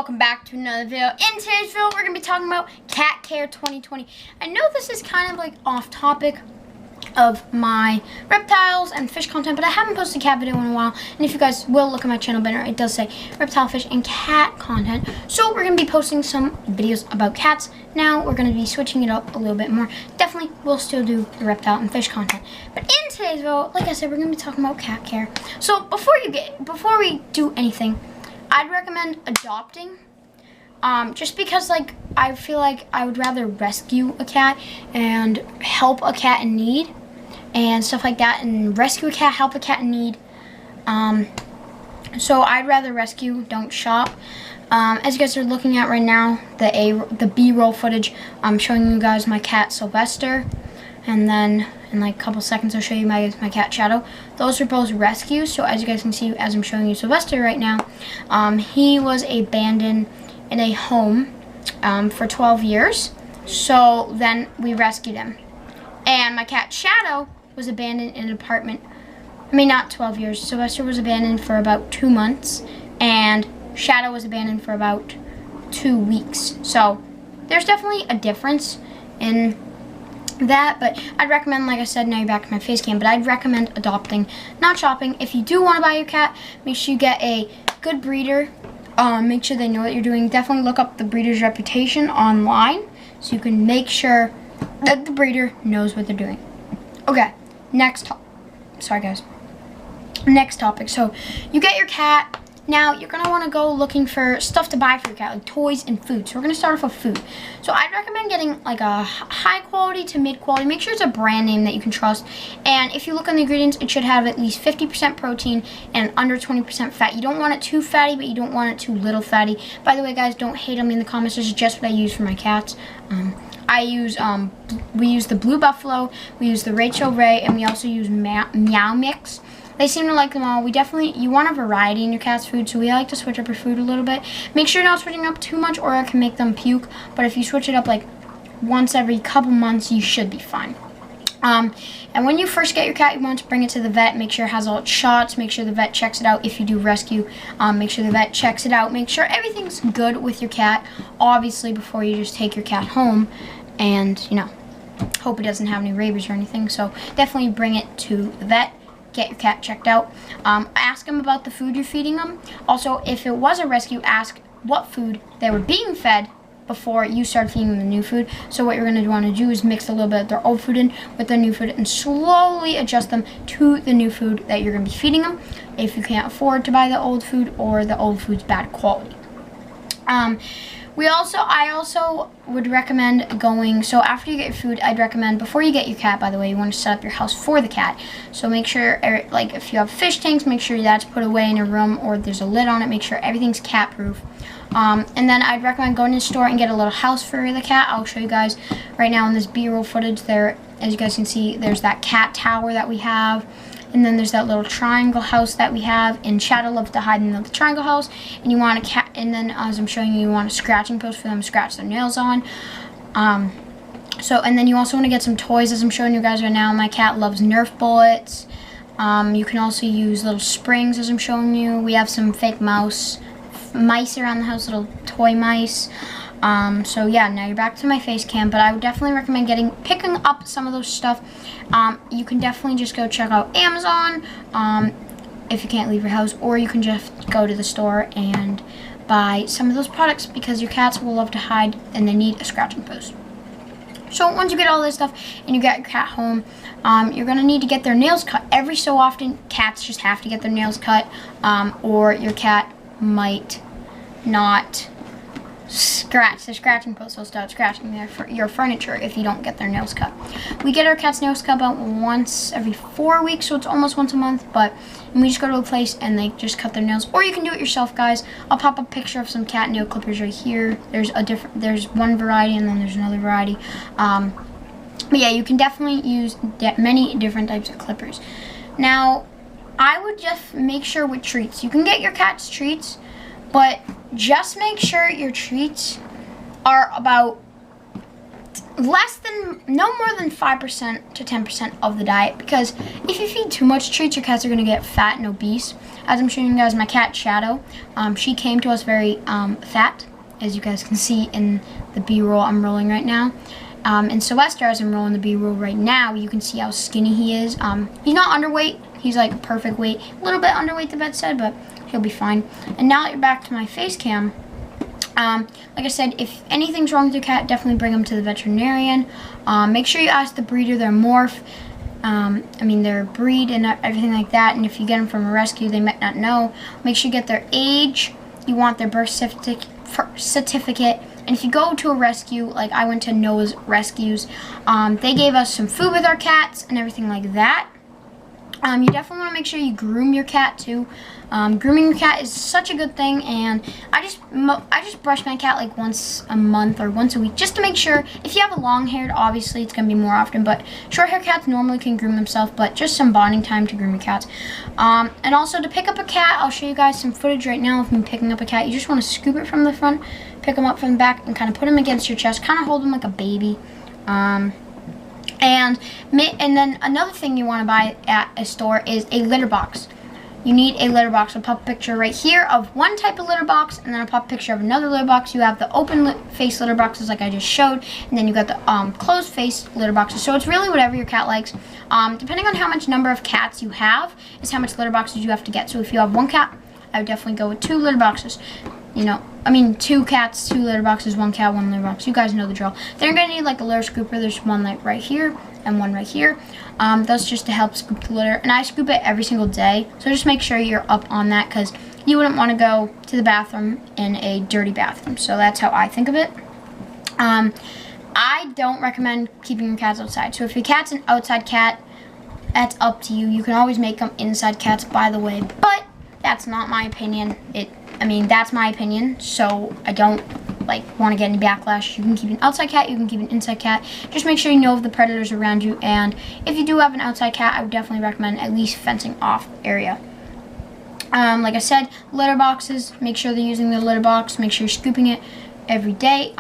welcome back to another video. In today's video, we're going to be talking about Cat Care 2020. I know this is kind of like off topic of my reptiles and fish content, but I haven't posted a cat video in a while. And if you guys will look at my channel banner, it does say reptile, fish, and cat content. So we're going to be posting some videos about cats. Now we're going to be switching it up a little bit more. Definitely we'll still do the reptile and fish content. But in today's video, like I said, we're going to be talking about cat care. So before we do anything, I'd recommend adopting, just because like I feel like I would rather rescue a cat and help a cat in need and stuff like that, and rescue a cat, help a cat in need. So I'd rather rescue, don't shop. As you guys are looking at right now, the B-roll footage, I'm showing you guys my cat Sylvester, and then in like a couple seconds I'll show you my cat Shadow. Those are both rescues. So as you guys can see, as I'm showing you Sylvester right now, he was abandoned in a home for 12 years. So then we rescued him. And my cat Shadow was abandoned in an apartment. I mean, not 12 years. Sylvester was abandoned for about 2 months, and Shadow was abandoned for about 2 weeks. So there's definitely a difference in that, but I'd recommend, like I said, now you're back to my face cam, but I'd recommend adopting, not shopping. If you do want to buy your cat, make sure you get a good breeder. Make sure they know what you're doing. Definitely look up the breeder's reputation online so you can make sure that the breeder knows what they're doing. Okay, next topic. So you get your cat. Now you're gonna want to go looking for stuff to buy for your cat, like toys and food. So we're gonna start off with food. So I'd recommend getting like a high quality to mid quality. Make sure it's a brand name that you can trust. And if you look on the ingredients, it should have at least 50% protein and under 20% fat. You don't want it too fatty, but you don't want it too little fatty. By the way, guys, don't hate on me in the comments. This is just what I use for my cats. We use the Blue Buffalo, we use the Rachel Ray, and we also use Meow Mix. They seem to like them all. You want a variety in your cat's food, so we like to switch up your food a little bit. Make sure you're not switching up too much or it can make them puke, but if you switch it up like once every couple months, you should be fine. And when you first get your cat, you want to bring it to the vet. Make sure it has all its shots. Make sure the vet checks it out if you do rescue. Make sure the vet checks it out. Make sure everything's good with your cat, obviously, before you just take your cat home and, you know, hope it doesn't have any rabies or anything. So definitely bring it to the vet. Get your cat checked out. Ask them about the food you're feeding them. Also, if it was a rescue, ask what food they were being fed before you start feeding them the new food. So what you're going to want to do is mix a little bit of their old food in with their new food and slowly adjust them to the new food that you're going to be feeding them if you can't afford to buy the old food or the old food's bad quality. I also would recommend going, so after you get your food, I'd recommend, before you get your cat, by the way, you want to set up your house for the cat. So make sure, like if you have fish tanks, make sure that's put away in a room or there's a lid on it. Make sure everything's cat proof. And then I'd recommend going to the store and get a little house for the cat. I'll show you guys right now in this B-roll footage there. As you guys can see, there's that cat tower that we have. And then there's that little triangle house that we have. And Shadow loves to hide in the triangle house. And you want a cat, and then as I'm showing you, you want a scratching post for them to scratch their nails on. And then you also want to get some toys, as I'm showing you guys right now. My cat loves Nerf bullets. You can also use little springs, as I'm showing you. We have some fake mice around the house, little toy mice. So yeah, now you're back to my face cam, but I would definitely recommend picking up some of those stuff. You can definitely just go check out Amazon, if you can't leave your house, or you can just go to the store and buy some of those products because your cats will love to hide and they need a scratching post. So once you get all this stuff and you get your cat home, you're going to need to get their nails cut. Every so often, cats just have to get their nails cut, or your cat might not scratch the scratching post. They'll start scratching your furniture if you don't get their nails cut. We get our cat's nails cut about once every 4 weeks, so it's almost once a month, and we just go to a place and they just cut their nails, or you can do it yourself, guys. I'll pop a picture of some cat nail clippers right here. There's one variety and then there's another variety, but yeah, you can definitely use many different types of clippers. Now I would just make sure with treats, you can get your cat's treats, but just make sure your treats are about no more than 5% to 10% of the diet, because if you feed too much treats, your cats are going to get fat and obese. as I'm showing you guys, my cat Shadow, she came to us very fat, as you guys can see in the B-roll I'm rolling right now. And Sylvester, as I'm rolling the B-roll right now, you can see how skinny he is. He's not underweight. He's like perfect weight. A little bit underweight, the vet said, but he'll be fine. And now that you're back to my face cam, like I said, if anything's wrong with your cat, definitely bring them to the veterinarian. Make sure you ask the breeder their morph. Their breed and everything like that. And if you get them from a rescue, they might not know. Make sure you get their age. You want their birth certificate. And if you go to a rescue, like I went to Noah's Rescues, they gave us some food with our cats and everything like that. You definitely want to make sure you groom your cat too. Grooming your cat is such a good thing, and I just brush my cat like once a month or once a week just to make sure. If you have a long-haired, obviously it's going to be more often, but short-haired cats normally can groom themselves, but just some bonding time to groom your cats. And also to pick up a cat, I'll show you guys some footage right now of me picking up a cat. You just want to scoop it from the front, pick them up from the back, and kind of put them against your chest, kind of hold them like a baby. And then another thing you want to buy at a store is a litter box. You need a litter box. I'll pop a picture right here of one type of litter box, and then I'll pop a picture of another litter box. You have the open face litter boxes like I just showed, and then you got the closed face litter boxes. So it's really whatever your cat likes. Depending on how much number of cats you have is how much litter boxes you have to get. So if you have one cat, I would definitely go with 2 litter boxes. 2 cats, 2 litter boxes, 1 cat, 1 litter box. You guys know the drill. Then you're going to need like a litter scooper. There's one like right here and one right here. That's just to help scoop the litter. And I scoop it every single day. So just make sure you're up on that, because you wouldn't want to go to the bathroom in a dirty bathroom. So that's how I think of it. I don't recommend keeping your cats outside. So if your cat's an outside cat, that's up to you. You can always make them inside cats, by the way. But that's not my opinion. That's my opinion, so I don't want to get any backlash. You can keep an outside cat, you can keep an inside cat. Just make sure you know of the predators around you, and if you do have an outside cat, I would definitely recommend at least fencing off the area. Like I said, litter boxes, make sure they're using the litter box, make sure you're scooping it every day.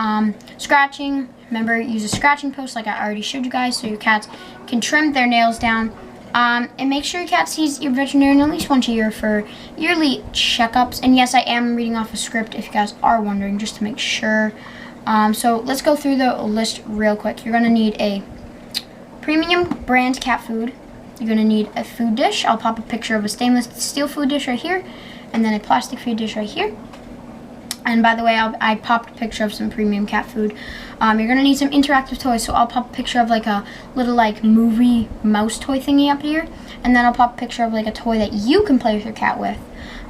Scratching, remember, use a scratching post like I already showed you guys, so your cats can trim their nails down. And make sure your cat sees your veterinarian at least once a year for yearly checkups. And yes, I am reading off a script if you guys are wondering, just to make sure. So let's go through the list real quick. You're going to need a premium brand cat food. You're going to need a food dish. I'll pop a picture of a stainless steel food dish right here, and then a plastic food dish right here. And by the way, I popped a picture of some premium cat food. You're going to need some interactive toys, so I'll pop a picture of like a little movie mouse toy thingy up here. And then I'll pop a picture of like a toy that you can play with your cat with.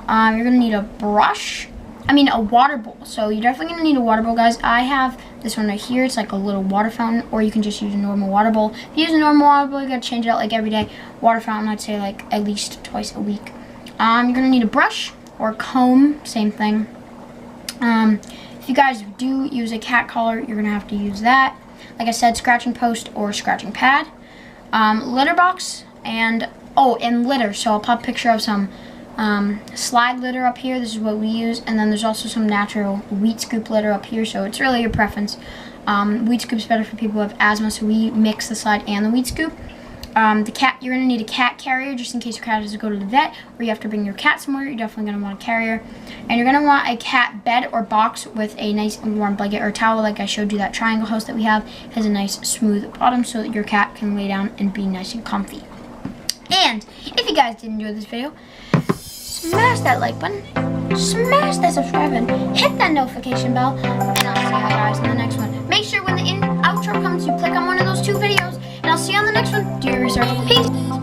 You're going to need a brush. A water bowl. So you're definitely going to need a water bowl, guys. I have this one right here. It's like a little water fountain, or you can just use a normal water bowl. If you use a normal water bowl, you got to change it out like every day. Water fountain, I'd say like at least twice a week. You're going to need a brush or a comb, same thing. If you guys do use a cat collar, you're going to have to use that. Like I said, scratching post or scratching pad. Litter box and litter. So I'll pop a picture of some slide litter up here. This is what we use. And then there's also some natural wheat scoop litter up here. So it's really your preference. Wheat scoop's better for people who have asthma, so we mix the slide and the wheat scoop. You're going to need a cat carrier just in case your cat has to go to the vet, or you have to bring your cat somewhere. You're definitely going to want a carrier. And you're going to want a cat bed or box with a nice warm blanket or towel, like I showed you. That triangle house that we have has a nice smooth bottom so that your cat can lay down and be nice and comfy. And if you guys did enjoy this video, smash that like button, smash that subscribe button, hit that notification bell, and I'll see you guys in the next one. Make sure when the outro comes, you click on one of those 2 videos, and I'll see you on the next one. Do your research. Peace.